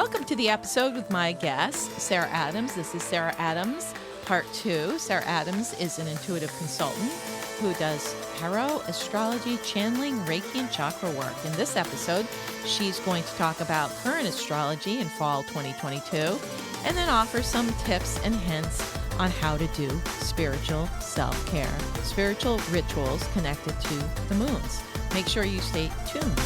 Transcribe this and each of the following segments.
Welcome to the episode with my guest, Sarah Adams. This is Sarah Adams, part 2. Sarah Adams is an intuitive consultant who does tarot, astrology, channeling, reiki, and chakra work. In this episode, she's going to talk about current astrology in fall 2022 and then offer some tips and hints on how to do spiritual self-care, spiritual rituals connected to the moons. Make sure you stay tuned.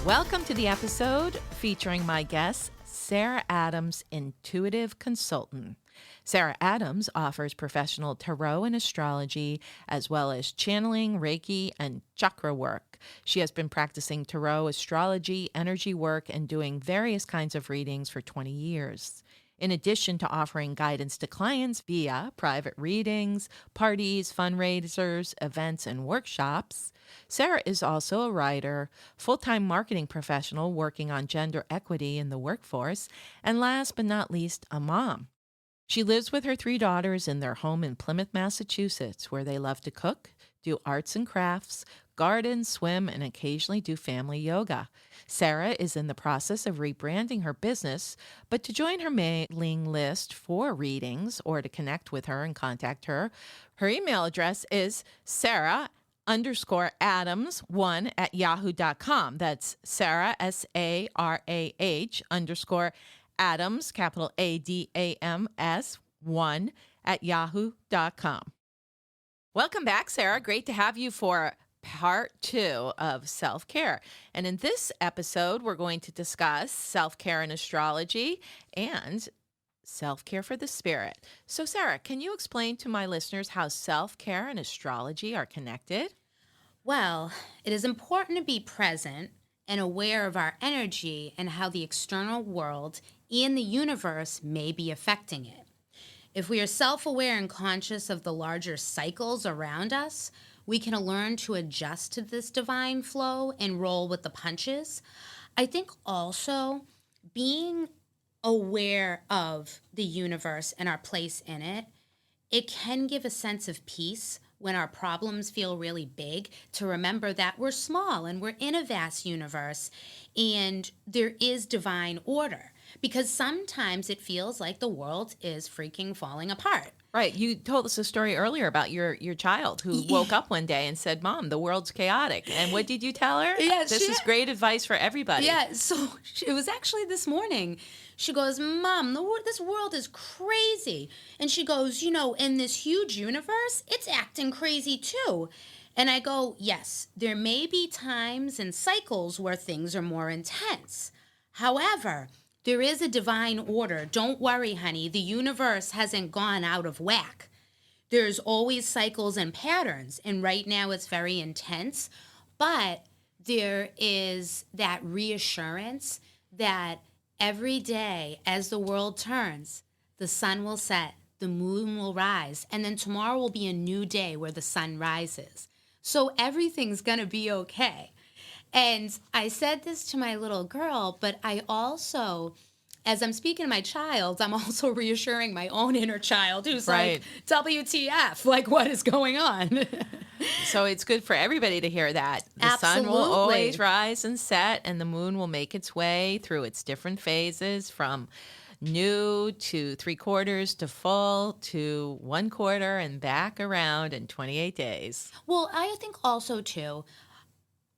Welcome to the episode featuring my guest, Sarah Adams, intuitive consultant. Sarah Adams offers professional tarot and astrology, as well as channeling, reiki, and chakra work. She has been practicing tarot, astrology, energy work, and doing various kinds of readings for 20 years. In addition to offering guidance to clients via private readings, parties, fundraisers, events, and workshops, Sarah is also a writer, full-time marketing professional working on gender equity in the workforce, and last but not least, a mom. She lives with her 3 daughters in their home in Plymouth, Massachusetts, where they love to cook, do arts and crafts, garden, swim, and occasionally do family yoga. Sarah is in the process of rebranding her business, but to join her mailing list for readings or to connect with her and contact her, her email address is Sarah_Adams1@yahoo.com. That's Sarah, Sarah_Adams, capital ADAMS 1@yahoo.com. Welcome back, Sarah. Great to have you for part 2 of self-care. And in this episode, we're going to discuss self-care and astrology and self-care for the spirit. So, Sarah, can you explain to my listeners how self-care and astrology are connected? Well, it is important to be present and aware of our energy and how the external world and the universe may be affecting it. If we are self-aware and conscious of the larger cycles around us, we can learn to adjust to this divine flow and roll with the punches. I think also being aware of the universe and our place in it, it can give a sense of peace when our problems feel really big, to remember that we're small and we're in a vast universe and there is divine order. Because sometimes it feels like the world is freaking falling apart. Right. You told us a story earlier about your child who woke up one day and said, "Mom, the world's chaotic." And what did you tell her? Yeah, this is great advice for everybody. Yeah, so it was actually this morning. She goes, "Mom, this world is crazy." And she goes, in this huge universe, it's acting crazy too. And I go, yes, there may be times and cycles where things are more intense. However, there is a divine order. Don't worry, honey. The universe hasn't gone out of whack. There's always cycles and patterns. And right now it's very intense. But there is that reassurance that every day as the world turns, the sun will set, the moon will rise, and then tomorrow will be a new day where the sun rises. So everything's going to be okay. And I said this to my little girl, but I also, as I'm speaking to my child, I'm also reassuring my own inner child who's Right. like, WTF, like what is going on? So it's good for everybody to hear that. The sun will always rise and set, and the moon will make its way through its different phases from new to 3/4 to full to 1/4 and back around in 28 days. Well, I think also, too,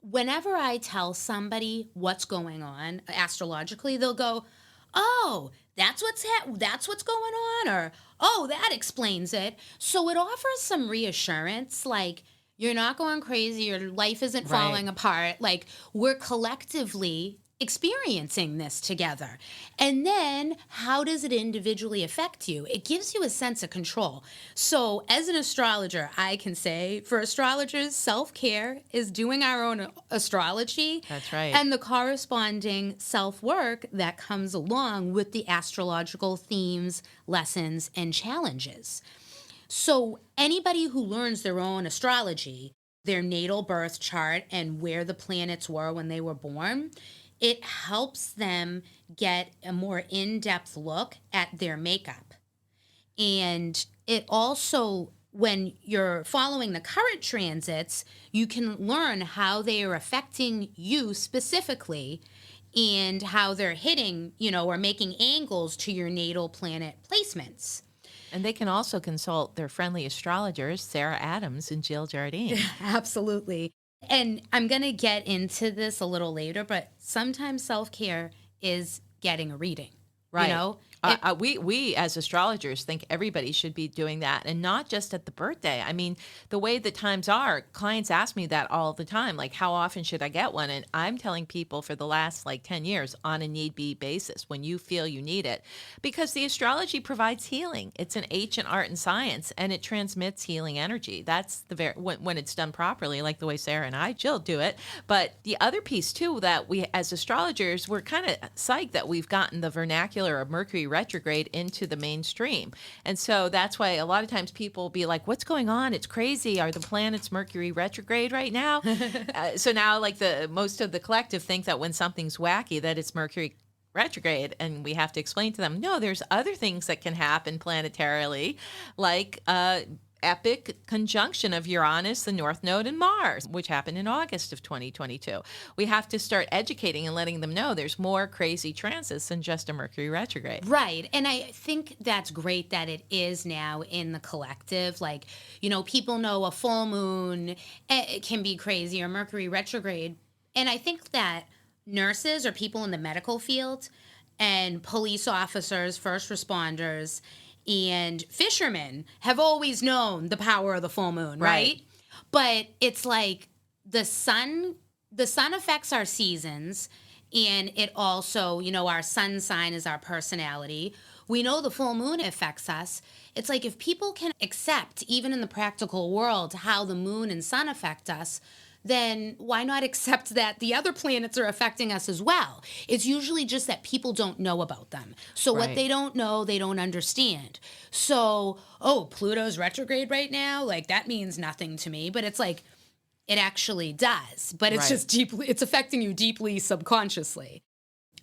whenever I tell somebody what's going on astrologically, they'll go, "Oh, that's what's going on," or "Oh, that explains it." So it offers some reassurance, like you're not going crazy, your life isn't falling apart. Like we're collectively experiencing this together. And then how does it individually affect you? It gives you a sense of control. So as an astrologer, I can say for astrologers, self-care is doing our own astrology. That's right. And the corresponding self-work that comes along with the astrological themes, lessons, and challenges. So anybody who learns their own astrology, their natal birth chart and where the planets were when they were born, it helps them get a more in-depth look at their makeup. And it also when you're following the current transits, you can learn how they are affecting you specifically and how they're hitting, or making angles to your natal planet placements. And they can also consult their friendly astrologers, Sarah Adams and Jill Jardine. Absolutely. And I'm going to get into this a little later, but sometimes self-care is getting a reading. Right. We as astrologers think everybody should be doing that, and not just at the birthday. I mean, the way the times are, clients ask me that all the time, like, how often should I get one? And I'm telling people for the last 10 years, on a need-be basis, when you feel you need it, because the astrology provides healing. It's an ancient art and science, and it transmits healing energy. That's when it's done properly, like the way Sarah and I, Jill, do it. But the other piece too, that we as astrologers, we're kind of psyched that we've gotten the vernacular of Mercury retrograde into the mainstream. And so that's why a lot of times people will be like, what's going on? It's crazy. Are the planets Mercury retrograde right now? So now most of the collective think that when something's wacky, that it's Mercury retrograde. And we have to explain to them, no, there's other things that can happen planetarily, like epic conjunction of Uranus, the North Node, and Mars, which happened in August of 2022. We have to start educating and letting them know there's more crazy transits than just a Mercury retrograde. Right. And I think that's great that it is now in the collective. People know a full moon it can be crazy, or Mercury retrograde. And I think that nurses or people in the medical field and police officers, first responders, and fishermen have always known the power of the full moon, right? But it's like the sun affects our seasons, and it also, our sun sign is our personality. We know the full moon affects us. It's like if people can accept, even in the practical world, how the moon and sun affect us, then why not accept that the other planets are affecting us as well? It's usually just that people don't know about them. So what they don't know, they don't understand. So, Pluto's retrograde right now, that means nothing to me. But it's like, it actually does. But it's just it's affecting you deeply subconsciously.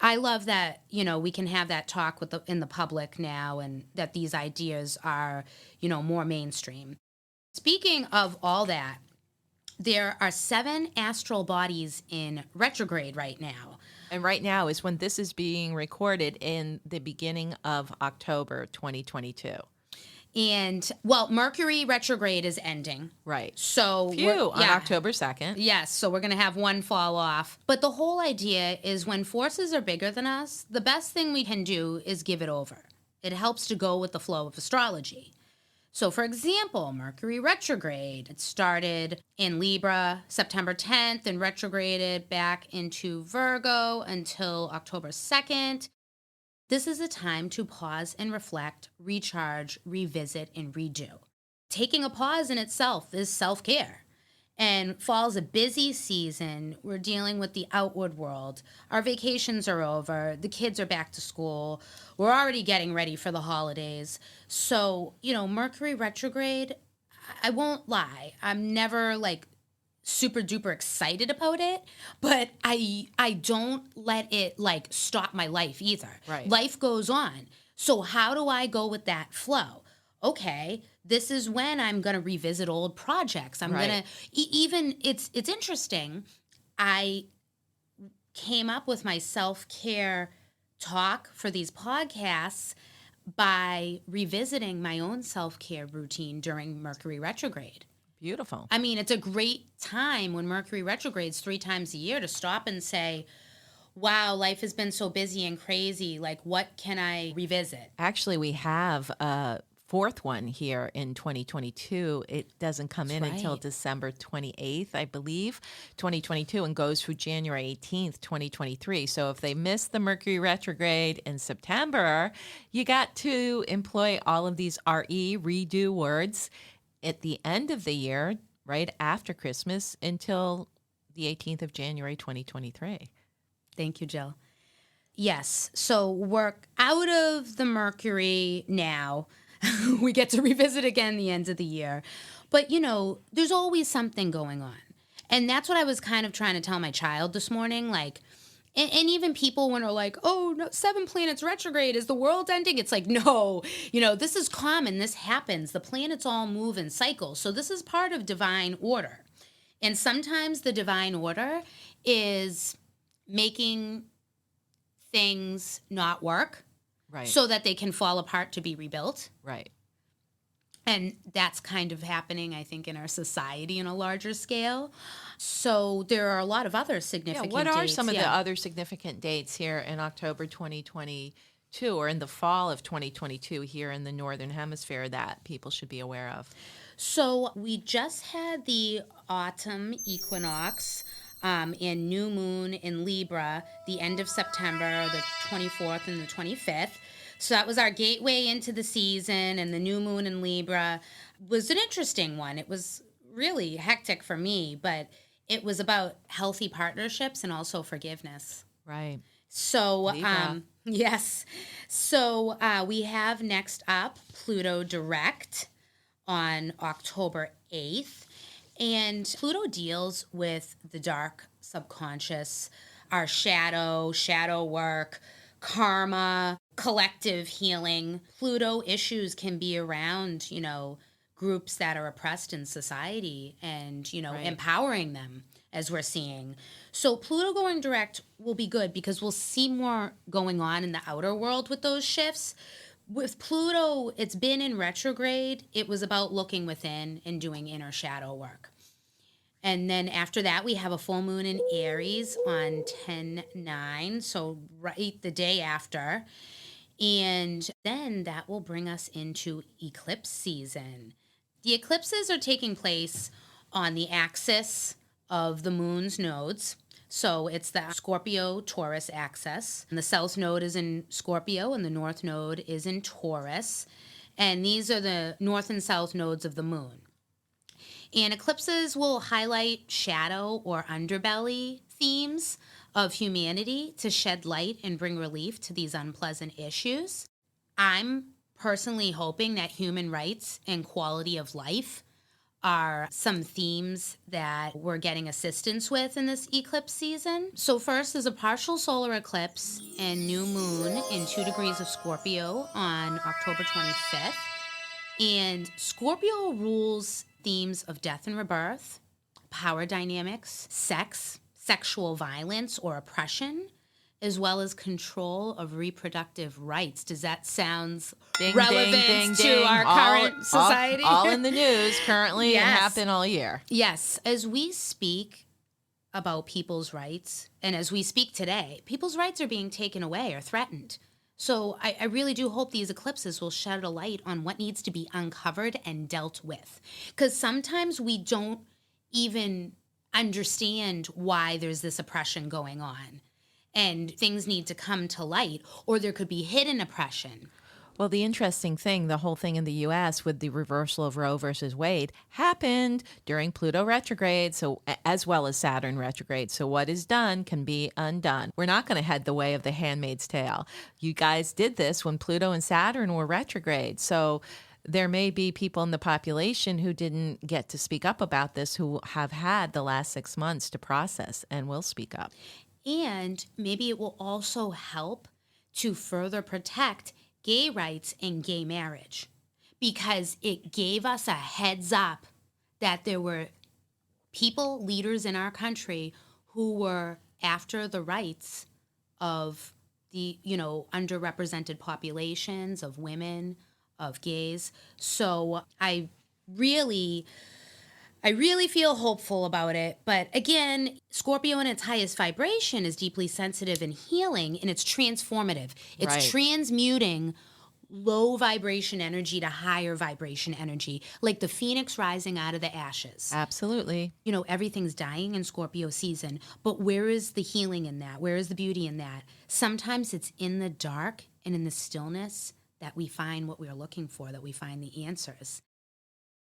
I love that, we can have that talk in the public now, and that these ideas are, more mainstream. Speaking of all that, there are 7 astral bodies in retrograde right now. And right now is when this is being recorded, in the beginning of October 2022. And, Mercury retrograde is ending. Right. So on October 2nd. Yes, so we're going to have one fall off. But the whole idea is when forces are bigger than us, the best thing we can do is give it over. It helps to go with the flow of astrology. So, for example, Mercury retrograde, it started in Libra September 10th and retrograded back into Virgo until October 2nd. This is a time to pause and reflect, recharge, revisit, and redo. Taking a pause in itself is self-care. And fall's a busy season. We're dealing with the outward world. Our vacations are over. The kids are back to school. We're already getting ready for the holidays. So, Mercury retrograde, I won't lie, I'm never super duper excited about it, but I don't let it stop my life either. Right. Life goes on. So how do I go with that flow? Okay, this is when I'm going to revisit old projects. I'm going to it's interesting. I came up with my self-care talk for these podcasts by revisiting my own self-care routine during Mercury retrograde. Beautiful. I mean, it's a great time when Mercury retrogrades 3 times a year to stop and say, wow, life has been so busy and crazy. What can I revisit? Actually, we have a 4th one here in 2022. It doesn't come in until December 28th, I believe, 2022, and goes through January 18th, 2023. So if they missed the Mercury retrograde in September, you got to employ all of these redo words at the end of the year, right after Christmas, until the 18th of January, 2023. Thank you, Jill. Yes, so we're out of the Mercury now. We get to revisit again the end of the year. But, there's always something going on. And that's what I was kind of trying to tell my child this morning. And even people when are like, oh, no, 7 planets retrograde, is the world ending? It's like, no, this is common. This happens. The planets all move in cycles. So this is part of divine order. And sometimes the divine order is making things not work so that they can fall apart to be rebuilt. Right. And that's kind of happening, I think, in our society on a larger scale. So there are a lot of other significant what are dates. some of the other significant dates here in October 2022 or in the fall of 2022 here in the Northern Hemisphere that people should be aware of? So we just had the autumn equinox and new moon in Libra, the end of September, the 24th and the 25th. So that was our gateway into the season, and the new moon in Libra was an interesting one. It was really hectic for me, but it was about healthy partnerships and also forgiveness. Right. So, yes. So we have next up Pluto direct on October 8th. And Pluto deals with the dark subconscious, our shadow work, karma, collective healing. Pluto issues can be around, groups that are oppressed in society and, empowering them, as we're seeing. So Pluto going direct will be good because we'll see more going on in the outer world with those shifts. With Pluto, it's been in retrograde. It was about looking within and doing inner shadow work. And then after that, we have a full moon in Aries on 10/9, so right the day after. And then that will bring us into eclipse season. The eclipses are taking place on the axis of the moon's nodes. So it's the Scorpio-Taurus axis. And the south node is in Scorpio and the north node is in Taurus. And these are the north and south nodes of the moon. And eclipses will highlight shadow or underbelly themes of humanity to shed light and bring relief to these unpleasant issues. I'm personally hoping that human rights and quality of life are some themes that we're getting assistance with in this eclipse season. So first is a partial solar eclipse and new moon in 2 degrees of Scorpio on October 25th. And Scorpio rules themes of death and rebirth, power dynamics, sex, sexual violence or oppression, as well as control of reproductive rights. Does that sound relevant to our current society? All in the news currently. Yes. It happened all year. Yes. As we speak about people's rights, and as we speak today, people's rights are being taken away or threatened. So I really do hope these eclipses will shed a light on what needs to be uncovered and dealt with. Because sometimes we don't even understand why there's this oppression going on. And things need to come to light, or there could be hidden oppression. Well, the interesting thing, the whole thing in the U.S. with the reversal of Roe versus Wade happened during Pluto retrograde, so as well as Saturn retrograde. So what is done can be undone. We're not going to head the way of the Handmaid's Tale. You guys did this when Pluto and Saturn were retrograde. So there may be people in the population who didn't get to speak up about this who have had the last 6 months to process and will speak up. And maybe it will also help to further protect gay rights and gay marriage, because it gave us a heads up that there were people, leaders in our country who were after the rights of the, underrepresented populations, of women, of gays. So I really feel hopeful about it. But again, Scorpio in its highest vibration is deeply sensitive and healing, and it's transformative. It's transmuting low vibration energy to higher vibration energy, like the phoenix rising out of the ashes. Absolutely. Everything's dying in Scorpio season, but where is the healing in that? Where is the beauty in that? Sometimes it's in the dark and in the stillness that we find what we're looking for, that we find the answers.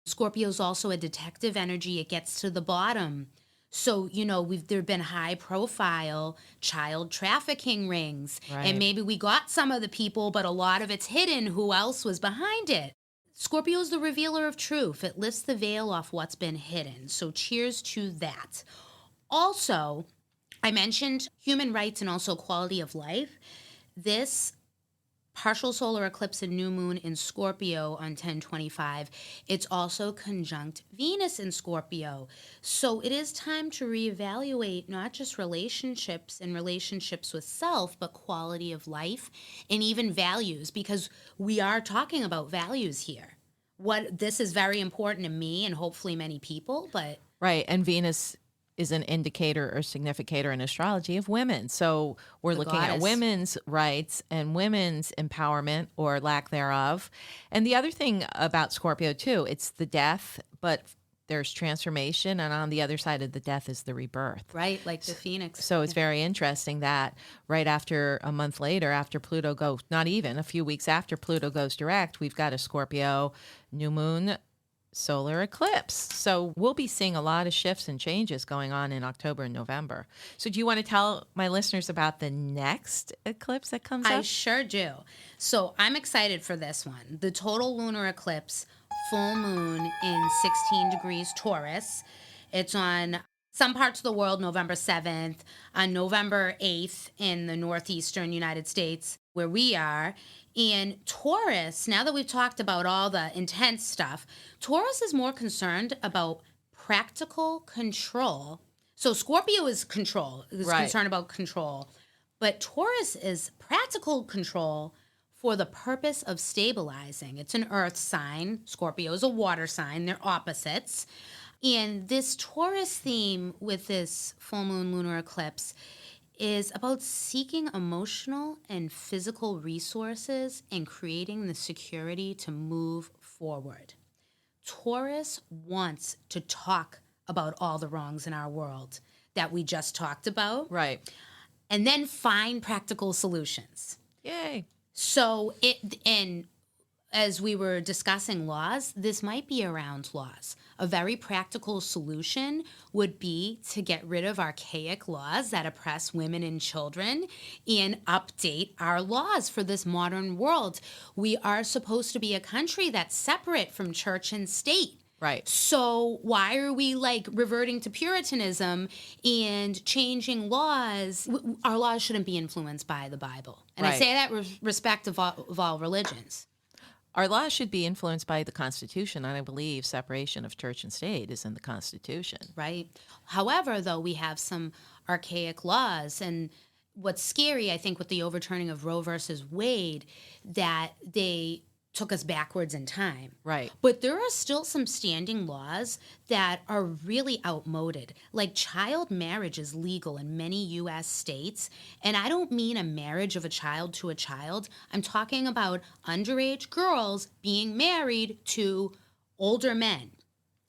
Scorpio's also a detective energy. It gets to the bottom. So, there have been high-profile child trafficking rings. Right. And maybe we got some of the people, but a lot of it's hidden. Who else was behind it? Scorpio's the revealer of truth. It lifts the veil off what's been hidden. So cheers to that. Also, I mentioned human rights and also quality of life. This partial solar eclipse and new moon in Scorpio on 10/25. It's also conjunct Venus in Scorpio. So it is time to reevaluate not just relationships and relationships with self, but quality of life and even values, because we are talking about values here. This is very important to me and hopefully many people, but Right. And Venus is an indicator or significator in astrology of women. So we're The looking at goddess. women's rights and women's empowerment or lack thereof. And the other thing about Scorpio, too, it's the death, but there's transformation. And on the other side of the death is the rebirth. right, like the Phoenix. So it's very interesting that right after a month later, after Pluto goes, not even a few weeks after Pluto goes direct, we've got a Scorpio new moon solar eclipse. So we'll be seeing a lot of shifts and changes going on in October and November. So do you want to tell my listeners about the next eclipse that comes I up? sure do. So I'm excited for this one. The total lunar eclipse, full moon in 16 degrees Taurus. It's on some parts of the world November 7th, on November 8th in the northeastern United States, where we are. And Taurus, now that we've talked about all the intense stuff, Taurus is more concerned about practical control. So Scorpio is control, is Right. concerned about control. But Taurus is practical control for the purpose of stabilizing. It's an earth sign. Scorpio is a water sign. They're opposites. And this Taurus theme with this full moon lunar eclipse is about seeking emotional and physical resources and creating the security to move forward. Taurus wants to talk about all the wrongs in our world that we just talked about, Right. and then find practical solutions. Yay. So and as we were discussing laws, this might be around laws. A very practical solution would be to get rid of archaic laws that oppress women and children and update our laws for this modern world. We are supposed to be a country that's separate from church and state. Right. So why are we like reverting to Puritanism and changing laws? Our laws shouldn't be influenced by the Bible. And I Right. say that with respect of all religions. Our laws should be influenced by the Constitution, and I believe separation of church and state is in the Constitution. Right. However, though, we have some archaic laws. And what's scary, I think, with the overturning of Roe versus Wade, that they took us backwards in time. Right. But there are still some standing laws that are really outmoded. Like child marriage is legal in many U.S. states. And I don't mean a marriage of a child to a child. I'm talking about underage girls being married to older men.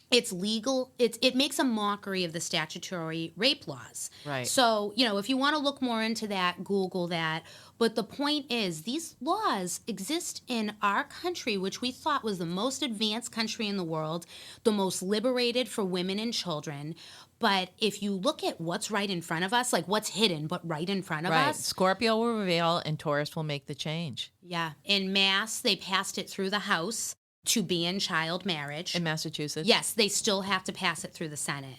It's legal. It makes a mockery of the statutory rape laws. Right. So, if you want to look more into that, Google that. But the point is, these laws exist in our country, which we thought was the most advanced country in the world, the most liberated for women and children. But if you look at what's right in front of us, like what's hidden, but right in front of Right. us. Scorpio will reveal and Taurus will make the change. Yeah. En masse, they passed it through the House to ban child marriage. In Massachusetts? Yes, they still have to pass it through the Senate.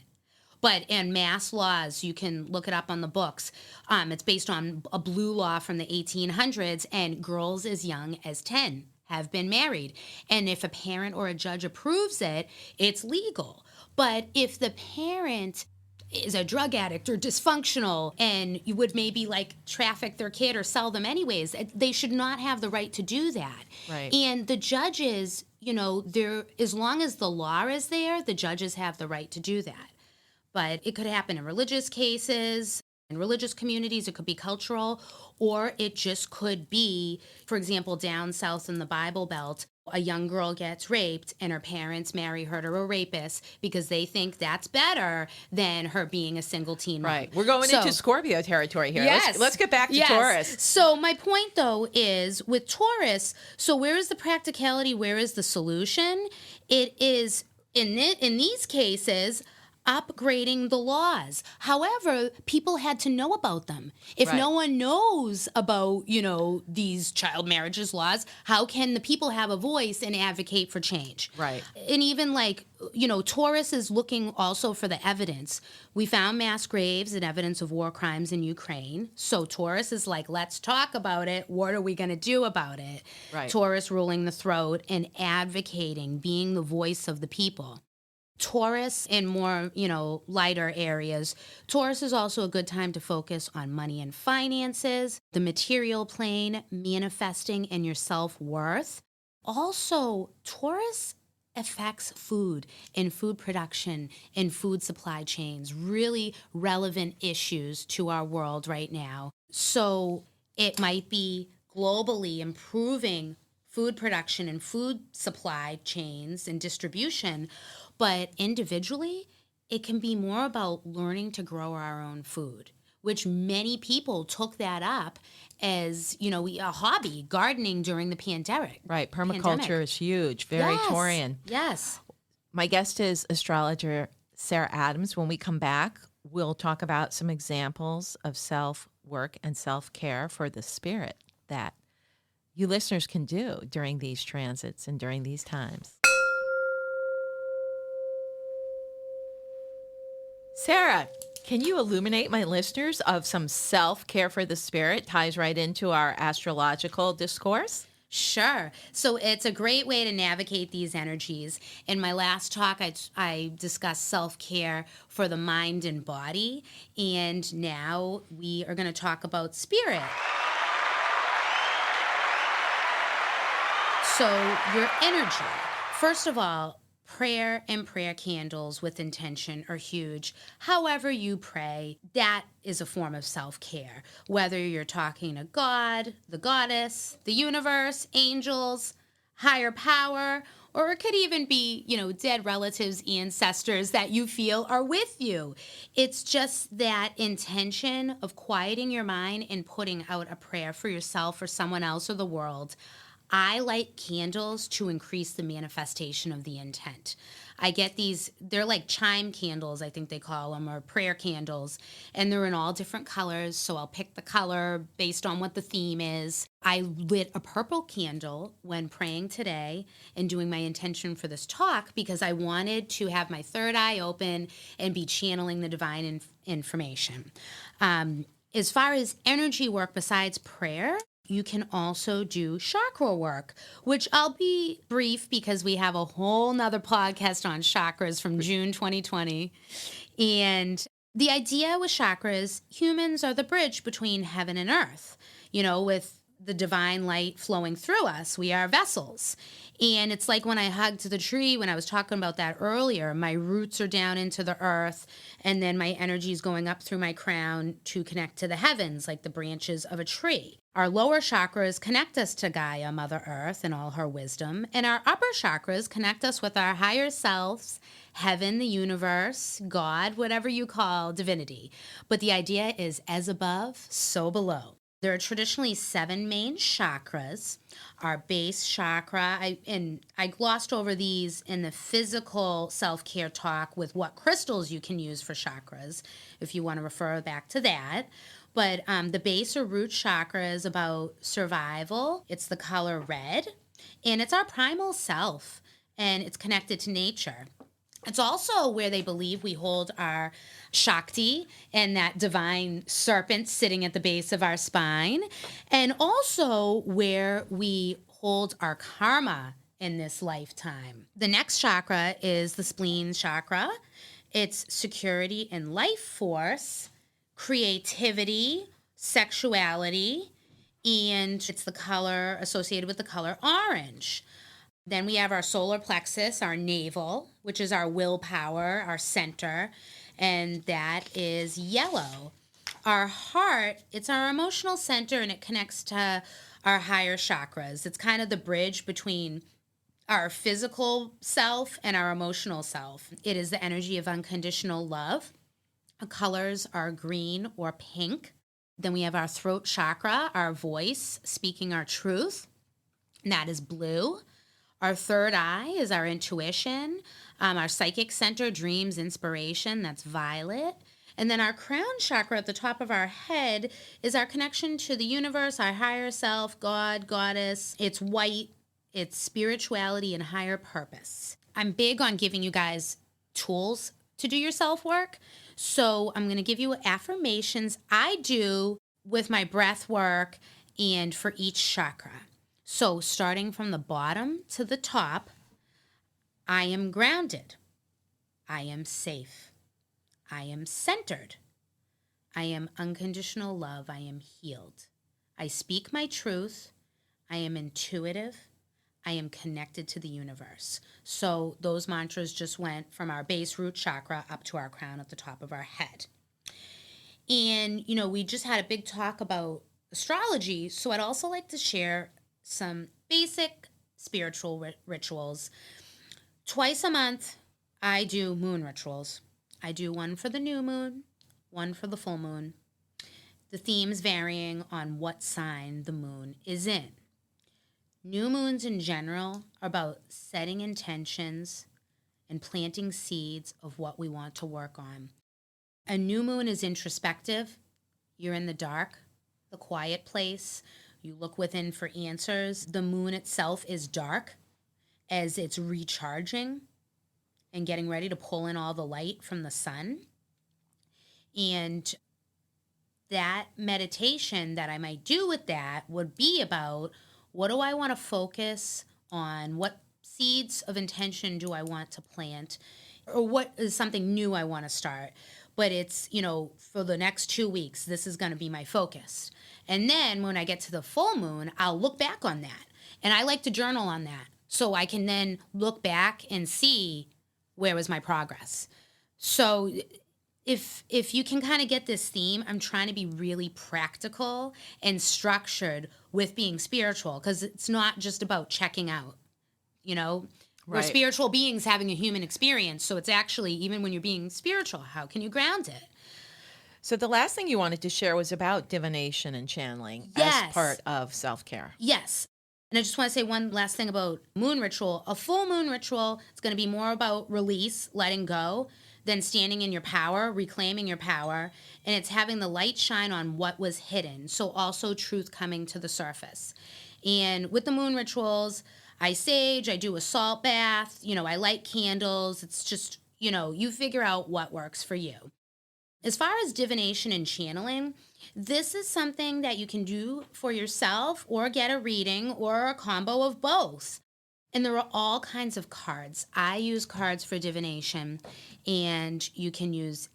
But in mass laws, you can look it up on the books. It's based on a blue law from the 1800s, and girls as young as 10 have been married. And if a parent or a judge approves it, it's legal. But if the parent is a drug addict or dysfunctional and you would maybe like traffic their kid or sell them anyways, they should not have the right to do that. Right. And the judges, as long as the law is there, the judges have the right to do that. But it could happen in religious cases, in religious communities, it could be cultural, or it just could be, for example, down south in the Bible Belt, a young girl gets raped and her parents marry her to a rapist because they think that's better than her being a single teen mom. Right. We're going into Scorpio territory here. Yes. Let's get back to Taurus. So my point, though, is with Taurus, so where is the practicality? Where is the solution? It is, in these cases, upgrading the laws. However, people had to know about them. If no one knows about, these child marriages laws, how can the people have a voice and advocate for change? Right. And even Taurus is looking also for the evidence. We found mass graves and evidence of war crimes in Ukraine. So Taurus is like, let's talk about it. What are we going to do about it? Right. Taurus ruling the throat and advocating, being the voice of the people. Taurus in more, lighter areas. Taurus is also a good time to focus on money and finances, the material plane, manifesting and your self-worth. Also, Taurus affects food and food production and food supply chains, really relevant issues to our world right now. So it might be globally improving food production and food supply chains and distribution, but individually, it can be more about learning to grow our own food, which many people took that up as, a hobby, gardening during the pandemic. Right. Permaculture is huge. Very Taurian. Yes. My guest is astrologer Sarah Adams. When we come back, we'll talk about some examples of self-work and self-care for the spirit that you listeners can do during these transits and during these times. Sarah, can you illuminate my listeners of some self-care for the spirit? Ties right into our astrological discourse. Sure. So it's a great way to navigate these energies. In my last talk, I discussed self-care for the mind and body. And now we are going to talk about spirit. So your energy. First of all, prayer and prayer candles with intention are huge. However you pray, that is a form of self-care. Whether you're talking to God, the goddess, the universe, angels, higher power, or it could even be, dead relatives, ancestors that you feel are with you. It's just that intention of quieting your mind and putting out a prayer for yourself or someone else or the world. I light candles to increase the manifestation of the intent. I get these, they're like chime candles, I think they call them, or prayer candles, and they're in all different colors, so I'll pick the color based on what the theme is. I lit a purple candle when praying today and doing my intention for this talk because I wanted to have my third eye open and be channeling the divine information. As far as energy work besides prayer, you can also do chakra work, which I'll be brief because we have a whole nother podcast on chakras from June 2020. And the idea with chakras, humans are the bridge between heaven and earth, with the divine light flowing through us. We are vessels. And it's like when I hugged the tree, when I was talking about that earlier, my roots are down into the earth, and then my energy is going up through my crown to connect to the heavens, like the branches of a tree. Our lower chakras connect us to Gaia, Mother Earth, and all her wisdom. And our upper chakras connect us with our higher selves, heaven, the universe, God, whatever you call divinity. But the idea is as above, so below. There are traditionally 7 main chakras. Our base chakra, I glossed over these in the physical self-care talk with what crystals you can use for chakras, if you want to refer back to that. But the base or root chakra is about survival. It's the color red, and it's our primal self, and it's connected to nature. It's also where they believe we hold our Shakti and that divine serpent sitting at the base of our spine, and also where we hold our karma in this lifetime. The next chakra is the spleen chakra. It's security and life force, creativity, sexuality, and it's the color associated with the color orange. Then we have our solar plexus, our navel, which is our willpower, our center, and that is yellow. Our heart, it's our emotional center, and it connects to our higher chakras. It's kind of the bridge between our physical self and our emotional self. It is the energy of unconditional love. The colors are green or pink. Then we have our throat chakra, our voice, speaking our truth, and that is blue. Our third eye is our intuition. Our psychic center, dreams, inspiration, that's violet. And then our crown chakra at the top of our head is our connection to the universe, our higher self, God, goddess. It's white, it's spirituality and higher purpose. I'm big on giving you guys tools to do your self work. So I'm going to give you affirmations I do with my breath work and for each chakra. So starting from the bottom to the top, I am grounded. I am safe. I am centered. I am unconditional love. I am healed. I speak my truth. I am intuitive. I am connected to the universe. So those mantras just went from our base root chakra up to our crown at the top of our head. And, we just had a big talk about astrology. So I'd also like to share some basic spiritual rituals. Twice a month, I do moon rituals. I do one for the new moon, one for the full moon. The themes varying on what sign the moon is in. New moons in general are about setting intentions and planting seeds of what we want to work on. A new moon is introspective. You're in the dark, the quiet place. You look within for answers. The moon itself is dark as it's recharging and getting ready to pull in all the light from the sun. And that meditation that I might do with that would be about, what do I want to focus on? What seeds of intention do I want to plant? Or what is something new I want to start? But it's, for the next 2 weeks, this is going to be my focus. And then when I get to the full moon, I'll look back on that. And I like to journal on that, so I can then look back and see where was my progress. So if you can kind of get this theme, I'm trying to be really practical and structured with being spiritual, because it's not just about checking out. We're spiritual beings having a human experience. So it's actually, even when you're being spiritual, how can you ground it? So the last thing you wanted to share was about divination and channeling Yes. as part of self-care. Yes. And I just want to say one last thing about moon ritual. A full moon ritual is going to be more about release, letting go, than standing in your power, reclaiming your power. And it's having the light shine on what was hidden. So also truth coming to the surface. And with the moon rituals, I sage, I do a salt bath, I light candles. It's just, you figure out what works for you. As far as divination and channeling, this is something that you can do for yourself or get a reading or a combo of both. And there are all kinds of cards. I use cards for divination, and you can use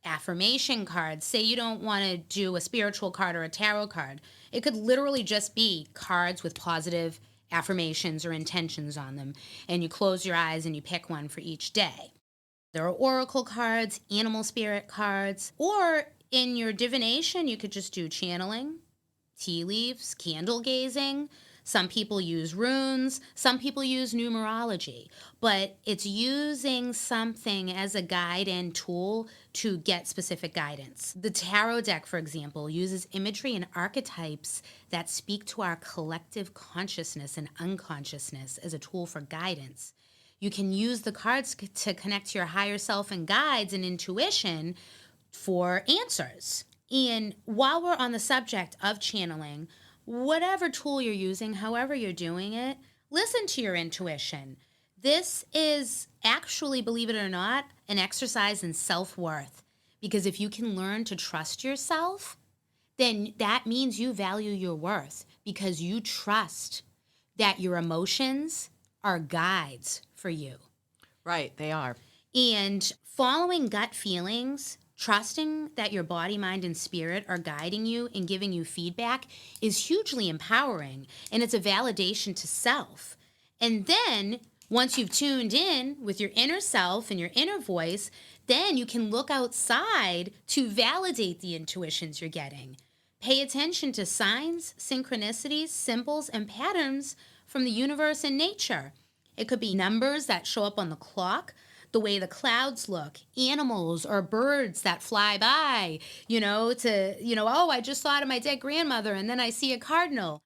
affirmation cards. Say you don't want to do a spiritual card or a tarot card. It could literally just be cards with positive affirmations or intentions on them. And you close your eyes and you pick one for each day. There are oracle cards, animal spirit cards, or in your divination, you could just do channeling, tea leaves, candle gazing. Some people use runes. Some people use numerology. But it's using something as a guide and tool to get specific guidance. The tarot deck, for example, uses imagery and archetypes that speak to our collective consciousness and unconsciousness as a tool for guidance. You can use the cards to connect to your higher self and guides and intuition for answers. And while we're on the subject of channeling, whatever tool you're using, however you're doing it, listen to your intuition. This is actually, believe it or not, an exercise in self-worth. Because if you can learn to trust yourself, then that means you value your worth, because you trust that your emotions are guides for you. Right, they are. And following gut feelings, trusting that your body, mind, and spirit are guiding you and giving you feedback is hugely empowering. And it's a validation to self. And then once you've tuned in with your inner self and your inner voice, then you can look outside to validate the intuitions you're getting. Pay attention to signs, synchronicities, symbols, and patterns from the universe and nature. It could be numbers that show up on the clock, the way the clouds look, animals or birds that fly by, oh, I just thought of my dead grandmother and then I see a cardinal.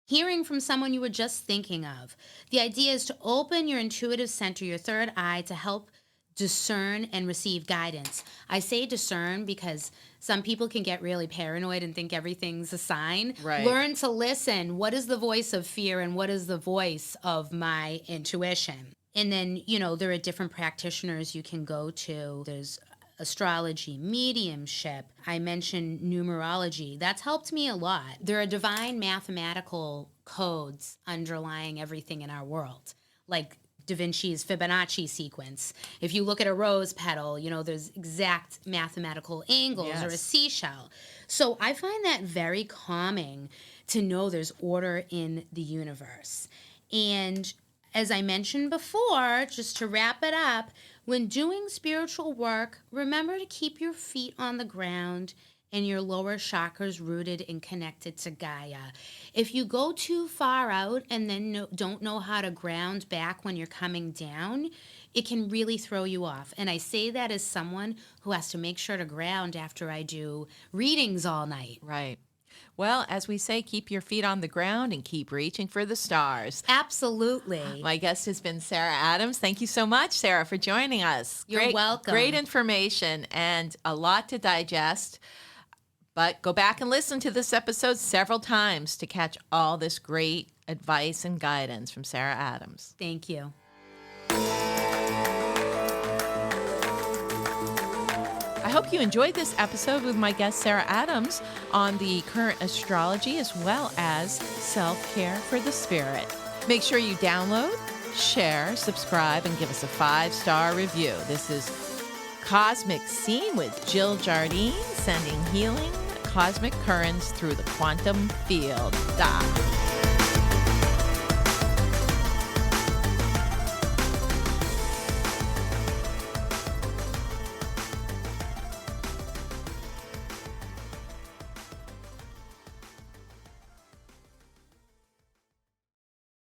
hearing from someone you were just thinking of. The idea is to open your intuitive center, your third eye, to help discern and receive guidance. I say discern because some people can get really paranoid and think everything's a sign. Right. Learn to listen. What is the voice of fear and what is the voice of my intuition? And then, there are different practitioners you can go to. There's astrology, mediumship. I mentioned numerology. That's helped me a lot. There are divine mathematical codes underlying everything in our world, like Da Vinci's Fibonacci sequence. If you look at a rose petal, there's exact mathematical angles, or a seashell. So I find that very calming to know there's order in the universe. And as I mentioned before, just to wrap it up, when doing spiritual work, remember to keep your feet on the ground and your lower chakras rooted and connected to Gaia. If you go too far out and then don't know how to ground back when you're coming down, it can really throw you off. And I say that as someone who has to make sure to ground after I do readings all night. Right. Well, as we say, keep your feet on the ground and keep reaching for the stars. Absolutely. My guest has been Sarah Adams. Thank you so much, Sarah, for joining us. You're welcome. Great information and a lot to digest. But go back and listen to this episode several times to catch all this great advice and guidance from Sarah Adams. Thank you. I hope you enjoyed this episode with my guest Sarah Adams on the current astrology as well as self-care for the spirit. Make sure you download, share, subscribe, and give us a 5-star review. This is Cosmic Scene with Jill Jardine, sending healing cosmic currents through the quantum field.